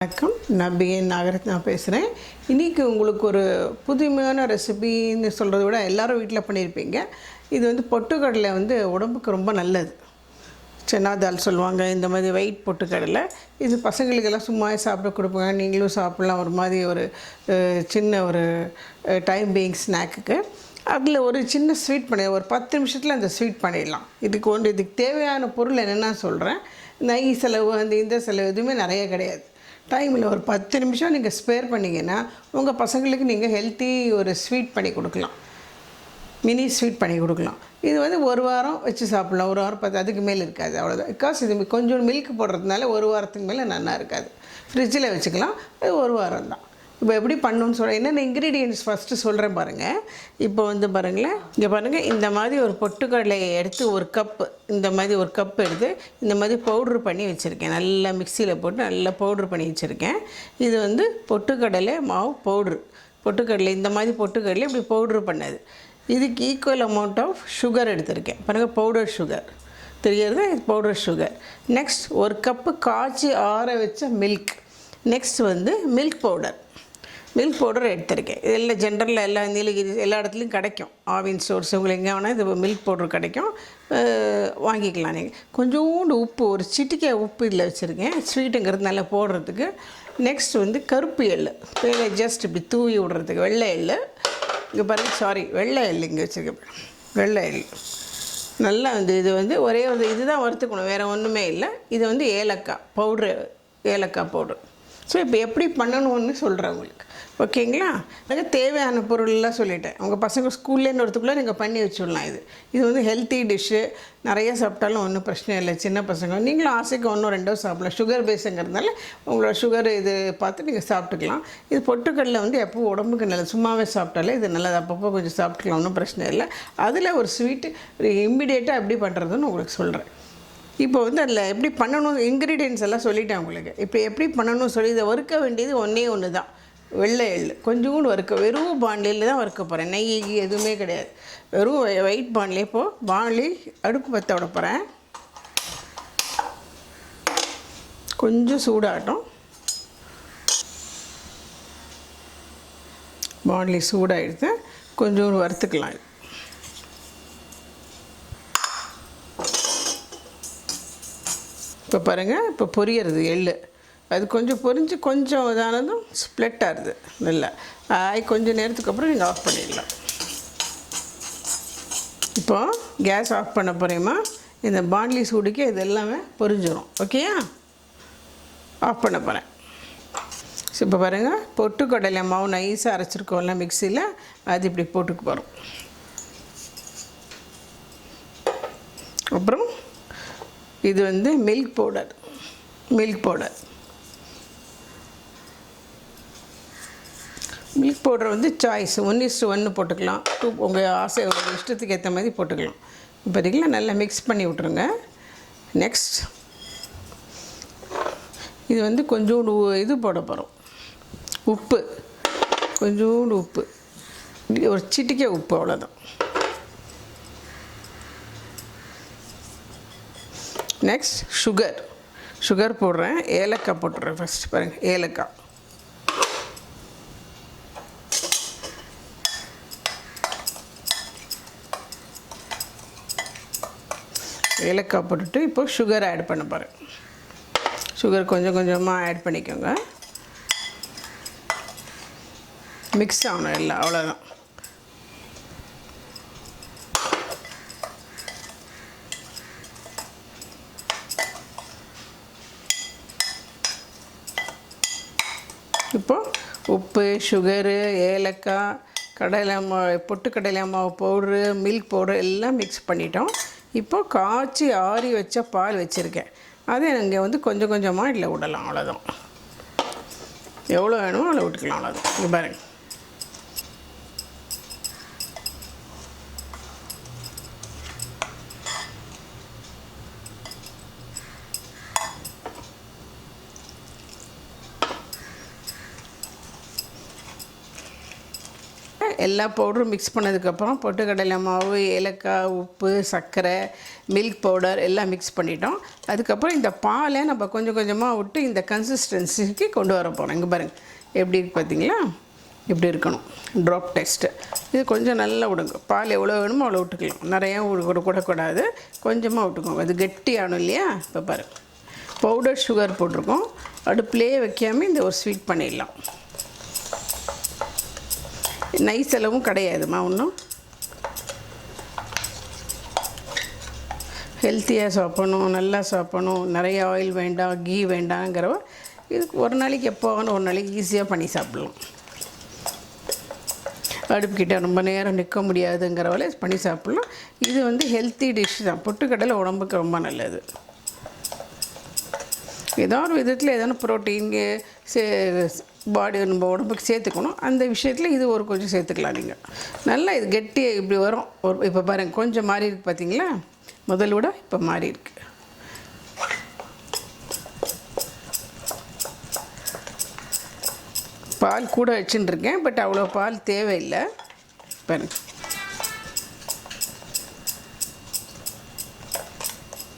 வணக்கம், நான் பிஎன் நாகரத்னா பேசுகிறேன். இன்றைக்கி உங்களுக்கு ஒரு புதுமையான ரெசிபின்னு சொல்கிறத விட எல்லோரும் வீட்டில் பண்ணியிருப்பீங்க. இது பொட்டுக்கடலை உடம்புக்கு ரொம்ப நல்லது. சன்னா தால் சொல்லுவாங்க. இந்த மாதிரி வெயிட் பொட்டுக்கடலை இது பசங்களுக்கெல்லாம் சும்மா சாப்பிட கொடுப்பாங்க. நீங்களும் சாப்பிட்லாம். ஒரு மாதிரி ஒரு சின்ன ஒரு டைம் பீயிங் ஸ்நாக்குக்கு அதில் ஒரு சின்ன ஸ்வீட் பண்ணி ஒரு 10 நிமிஷத்தில் அந்த ஸ்வீட் பண்ணிடலாம். இதுக்கு தேவையான பொருள் என்னென்னா சொல்கிறேன். நெய் செலவு இந்த செலவு எதுவுமே நிறைய கிடையாது. டைமில் ஒரு 10 நிமிஷம் நீங்கள் ஸ்பேர் பண்ணிங்கன்னா உங்கள் பசங்களுக்கு நீங்கள் ஹெல்த்தி ஒரு ஸ்வீட் பண்ணி கொடுக்கலாம். மினி ஸ்வீட் பண்ணி கொடுக்கலாம். இது ஒரு வாரம் வச்சு சாப்பிட்லாம். ஒரு வாரம் 10 அதுக்கு மேலே இருக்காது. அவ்வளோதான். பிகாஸ் இது கொஞ்சம் மில்க் போடுறதுனால ஒரு வாரத்துக்கு மேலே நல்லா இருக்காது. ஃப்ரிட்ஜில் வச்சுக்கலாம். அது ஒரு வாரம் தான். இப்போ எப்படி பண்ணணுன்னு சொல்கிறேன். என்னென்ன இன்க்ரீடியன்ட்ஸ் ஃபஸ்ட்டு சொல்கிறேன் பாருங்கள். இப்போ பாருங்களேன், இங்கே பாருங்கள். இந்த மாதிரி ஒரு பொட்டுக்கடலையை எடுத்து ஒரு கப்பு, இந்த மாதிரி ஒரு கப் எடுத்து இந்த மாதிரி பவுட்ரு பண்ணி வச்சுருக்கேன். நல்லா மிக்சியில் போட்டு நல்லா பவுட்ரு பண்ணி வச்சுருக்கேன். இது பொட்டுக்கடலை மாவு பவுட்ரு. பொட்டுக்கடலை இந்த மாதிரி பொட்டுக்கடலை இப்படி பவுட்ரு பண்ணது. இதுக்கு ஈக்குவல் அமௌண்ட் ஆஃப் சுகர் எடுத்திருக்கேன். பாருங்கள், பவுடர் சுகர் தெரியாது, இது பவுடர் சுகர். நெக்ஸ்ட் ஒரு கப்பு காய்ச்சி ஆற வச்ச மில்க். நெக்ஸ்ட் மில்க் பவுடர் எடுத்திருக்கேன். இதெல்லாம் ஜென்ரலில் எல்லா நீலகிரி எல்லா இடத்துலையும் கிடைக்கும். ஆவின் ஸ்டோர்ஸ் உங்களுக்கு எங்கே வேணால் இது மில்க் பவுடர் கிடைக்கும், வாங்கிக்கலாம் நீங்கள். கொஞ்சோண்டு உப்பு, ஒரு சிட்டிக்கை உப்பு இதில் வச்சுருக்கேன், ஸ்வீட்டுங்கிறது நல்லா போடுறதுக்கு. நெக்ஸ்ட் கருப்பு எள் ஜஸ்ட் இப்படி தூவி விடுறதுக்கு. வெள்ளை எள் இங்கே பாருங்கள், வெள்ளை எள் இங்கே வச்சுருக்கேன். வெள்ளை எள் நல்லா இது ஒரே ஒரு இதுதான் வறுத்துக்கணும், வேறு ஒன்றுமே இல்லை. இது ஏலக்காய் பவுட்ரு, ஏலக்காய் பவுட்ரு. ஸோ இப்போ எப்படி பண்ணணும்னு சொல்கிறேன் உங்களுக்கு. ஓகேங்களா? எனக்கு தேவையான பொருள்லாம் சொல்லிட்டேன். உங்கள் பசங்க ஸ்கூல்லேருந்து வரத்துக்குள்ளே நீங்கள் பண்ணி வச்சுடலாம். இது ஹெல்த்தி டிஷ்ஷு. நிறைய சாப்பிட்டாலும் ஒன்றும் பிரச்சனை இல்லை. சின்ன பசங்க நீங்களும் ஆசைக்கு 1-2 சாப்பிடலாம். சுகர் பேஸுங்கிறதுனால உங்களோட சுகர் இது பார்த்து நீங்கள் சாப்பிட்டுக்கலாம். இது பொட்டுக்கடலை எப்போ உடம்புக்கு நல்லது. சும்மாவே சாப்பிட்டாலே இது நல்லது. அப்பப்போ கொஞ்சம் சாப்பிட்டுக்கலாம், ஒன்றும் பிரச்சனை இல்லை. அதில் ஒரு ஸ்வீட்டு ஒரு இம்மிடியேட்டாக எப்படி பண்ணுறதுன்னு உங்களுக்கு சொல்கிறேன். இப்போ அதில் எப்படி பண்ணணும், இன்க்ரீடியன்ட்ஸ் எல்லாம் சொல்லிட்டேன் உங்களுக்கு. இப்போ எப்படி பண்ணணும்னு சொல்லி இதை வறுக்க வேண்டியது ஒன்று தான். வெள்ளை எள் கொஞ்சோண்டு வறுக்க, வெறும் பாண்டியில் தான் வறுக்க போகிறேன். நெய் எதுவுமே கிடையாது. வெறும் ஒயிட் பாண்டிலே. இப்போது பாண்டி அடுப்பு பற்ற விட போகிறேன். கொஞ்சம் சூடாகட்டும். பாண்டி சூடாகிடுது. கொஞ்சோண்டு வறுத்துக்கலாம். இப்போ பாருங்கள், இப்போ பொரியறது எள். அது கொஞ்சம் பொரிஞ்சு கொஞ்சம் இதானதும் ஸ்ப்ளெட் ஆகுது. நல்லா கொஞ்சம் நேரத்துக்கு அப்புறம் நீங்கள் ஆஃப் பண்ணிடலாம். இப்போ கேஸ் ஆஃப் பண்ண போகிறேம்மா. இந்த பாண்ட்லி சூடுக்கு இது எல்லாமே பொரிஞ்சிடும். ஓகேயா? ஆஃப் பண்ண போகிறேன். ஸோ இப்போ பாருங்கள், பொட்டுக்கடலை மாவு நைஸாக அரைச்சிருக்கோம்ல மிக்சியில், அது இப்படி போட்டுக்கு போகிறோம். அப்புறம் இது milk powder. Milk powder choice 1:1 போட்டுக்கலாம். உங்கள் ஆசை உங்கள் இஷ்டத்துக்கு ஏற்ற மாதிரி போட்டுக்கலாம். இப்போதைக்கு நல்லா மிக்ஸ் பண்ணி விட்ருங்க. நெக்ஸ்ட் இது கொஞ்சோண்டு இது போட போகிறோம். உப்பு, கொஞ்சோண்டு உப்பு, ஒரு சிட்டிக்கை உப்பு, அவ்வளோதான். நெக்ஸ்ட் சுகர் போடுறேன். ஏலக்காய் போட்டுறேன் ஃபஸ்ட்டு. பாருங்கள், ஏலக்காய் போட்டுட்டு இப்போ சுகர் ஆட் பண்ண போகிறேன். சுகர் கொஞ்சம் கொஞ்சமாக ஆட் பண்ணிக்கோங்க. மிக்ஸ் ஆகணும் எல்லாம், அவ்வளோதான். இப்போது உப்பு, சுகரு, ஏலக்காய், பொட்டுக்கடலை மாவு பவுட்ரு, மில்க் பவுட்ரு எல்லாம் மிக்ஸ் பண்ணிட்டோம். இப்போது காய்ச்சி ஆறி வச்ச பால் வச்சுருக்கேன். அதை இங்கே கொஞ்சம் கொஞ்சமாக இதில் விடலாம். அவ்வளோதான். எவ்வளோ வேணுமோ அதில் விட்டுக்கலாம். அவ்வளோதான். இங்கே பாருங்கள். எல்லா பவுடரும் மிக்ஸ் பண்ணதுக்கப்புறம் பொட்டுக்கடலை மாவு, ஏலக்காய், உப்பு, சர்க்கரை, மில்க் பவுடர் எல்லாம் மிக்ஸ் பண்ணிட்டோம். அதுக்கப்புறம் இந்த பாலை நம்ம கொஞ்சம் கொஞ்சமாக விட்டு இந்த கன்சிஸ்டன்சிக்கு கொண்டு வர போகிறோம். இங்கே பாருங்கள் எப்படி இருக்கு பார்த்தீங்களா? இப்படி இருக்கணும் ட்ராப் டெஸ்ட்டு. இது கொஞ்சம் நல்லா விடுங்க. பால் எவ்வளோ வேணுமோ அவ்வளோ விட்டுக்கலாம். நிறையா விடக்கூடாது, கொஞ்சமாக விட்டுக்கோங்க. அது கெட்டியானும் இல்லையா? இப்போ பாருங்கள் பவுடர் சுகர் போட்டிருக்கோம். அடுப்புலேயே வைக்காமல் இந்த ஒரு ஸ்வீட் பண்ணிடலாம். நைஸ் அளவும் கிடையாதுமா. ஒன்றும் ஹெல்த்தியாக சாப்பிடணும், நல்லா சாப்பிடணும், நிறைய ஆயில் வேண்டாம், கீ வேண்டாங்கிறவ இதுக்கு ஒரு நாளைக்கு எப்போ ஒரு நாளைக்கு ஈஸியாக பண்ணி சாப்பிட்லாம். அடுப்புக்கிட்ட ரொம்ப நேரம் நிற்க முடியாதுங்கிறவளை பண்ணி சாப்பிட்லாம். இது வந்து ஹெல்த்தி டிஷ் தான். பொட்டுக்கடலை உடம்புக்கு ரொம்ப நல்லது. ஏதோ ஒரு விதத்தில் ஏதோ ப்ரோட்டீன் பாடி நம்ம உடம்புக்கு சேர்த்துக்கணும். அந்த விஷயத்தில் இது ஒரு கொஞ்சம் சேர்த்துக்கலாம் நீங்கள். நல்லா இது கெட்டியாக இப்படி வரும். இப்போ பாருங்கள் கொஞ்சம் மாறி இருக்குது பார்த்தீங்களா? முதல் விட இப்போ மாறி இருக்குது. பால் கூட வச்சுன்னு இருக்கேன், பட் அவ்வளோ பால் தேவையில்லை. பாருங்க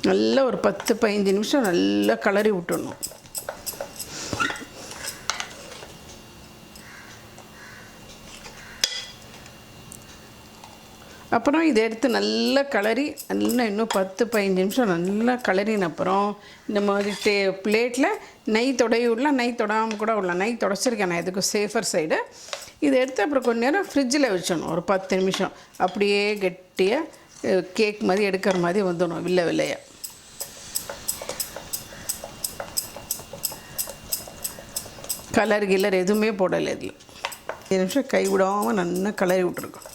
நல்லா ஒரு 10-15 நிமிஷம் நல்லா கிளறி விட்டுடணும். அப்புறம் இதை எடுத்து நல்லா கிளறி நல்லா இன்னும் 10-15 நிமிஷம் நல்லா கிளறின அப்புறம் இந்த மாதிரி பிளேட்டில் நெய் தொடையை விடலாம், நெய் தொடாமல் கூட விடலாம். நெய் தொடச்சிருக்கேன் நான் இதுக்கு சேஃபர் சைடு. இதை எடுத்து அப்புறம் கொஞ்சம் நேரம் ஃப்ரிட்ஜில் வச்சிடணும். ஒரு 10 நிமிஷம் அப்படியே கெட்டியாக கேக் மாதிரி எடுக்கிற மாதிரி வந்துடணும். வில்லையாக கலர் எதுவுமே போடலை. இதில் 5 நிமிஷம் கை விடாமல் நல்லா கிளறி விட்ருக்கோம்.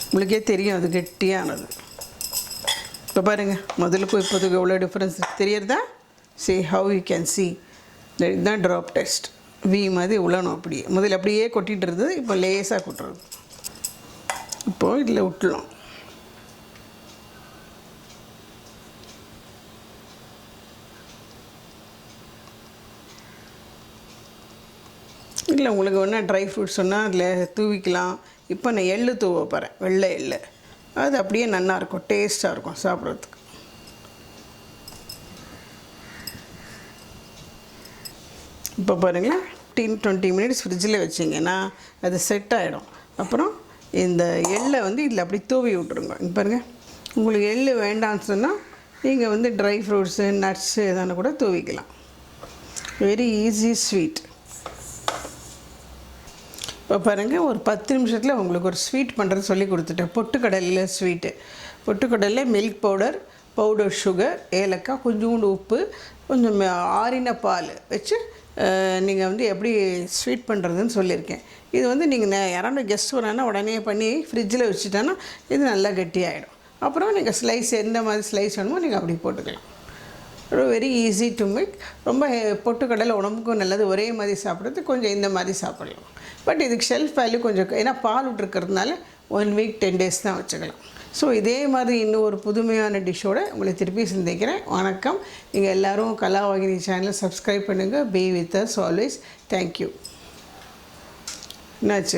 உங்களுக்கே தெரியும் அது கெட்டியானது. இப்போ பாருங்கள் முதலுக்கும் இப்போதுக்கு எவ்வளோ டிஃப்ரென்ஸ் தெரியறதா? see how you can see. இதுதான் ட்ராப் டெஸ்ட். வி மாதிரி உழணும். அப்படியே முதல்ல அப்படியே கொட்டிகிட்டு இருந்தது, இப்போ லேசாக கொட்டுறது. இப்போது இதில் விட்டுலாம். இல்லை உங்களுக்கு வேணால் ட்ரை ஃப்ரூட்ஸ் சொன்னால் அதில் தூவிக்கலாம். இப்போ நான் எள்ளு தூவ போகிறேன், வெள்ளை எள்ளு. அது அப்படியே நல்லாயிருக்கும், டேஸ்ட்டாக இருக்கும் சாப்பிட்றதுக்கு. இப்போ பாருங்களேன் 15-20 மினிட்ஸ் ஃப்ரிட்ஜில் வச்சிங்கன்னா அது செட் ஆகிடும். அப்புறம் இந்த எள்ளை வந்து இதில் அப்படி தூவி விட்ருங்க. இங்கே பாருங்கள், உங்களுக்கு எள்ளு வேண்டாம்னு சொன்னால் நீங்கள் வந்து ட்ரை ஃப்ரூட்ஸு, நட்ஸு எதான கூட தூவிக்கலாம். Very easy sweet. இப்போ பாருங்கள் ஒரு 10 நிமிஷத்தில் உங்களுக்கு ஒரு ஸ்வீட் பண்ணுறது சொல்லி கொடுத்துட்டேன். பொட்டுக்கடலையில் ஸ்வீட்டு. பொட்டுக்கடலை, மில்க் பவுடர் சுகர், ஏலக்காய், கொஞ்சோண்டு உப்பு, கொஞ்சம் ஆறின பால் வச்சு நீங்கள் வந்து எப்படி ஸ்வீட் பண்ணுறதுன்னு சொல்லியிருக்கேன். இது வந்து நீங்கள் யாராவது கெஸ்ட் வரானா உடனே பண்ணி ஃப்ரிட்ஜில் வச்சுட்டோன்னா இது நல்லா கெட்டியாகிடும். அப்புறம் நீங்கள் ஸ்லைஸ் எந்த மாதிரி ஸ்லைஸ் வேணுமோ நீங்கள் அப்படி போட்டுக்கலாம். Very easy to make. ரொம்ப பொட்டுக்கடலை உடம்புக்கும் நல்லது. ஒரே மாதிரி சாப்பிட்றது கொஞ்சம் இந்த மாதிரி சாப்பிடலாம். பட் இதுக்கு ஷெல்ஃப் வேல்யூ கொஞ்சம், ஏன்னா பால் விட்டுருக்கிறதுனால 1 வீக் 10 டேஸ் தான் வச்சுக்கலாம். ஸோ இதே மாதிரி இன்னும் ஒரு புதுமையான டிஷ்ஷோடு உங்களை திருப்பி சந்திக்கிறேன். வணக்கம். நீங்கள் எல்லோரும் கலாவாகினி சேனலை சப்ஸ்கிரைப் பண்ணுங்கள். Be with us always. Thank you. என்னாச்சு?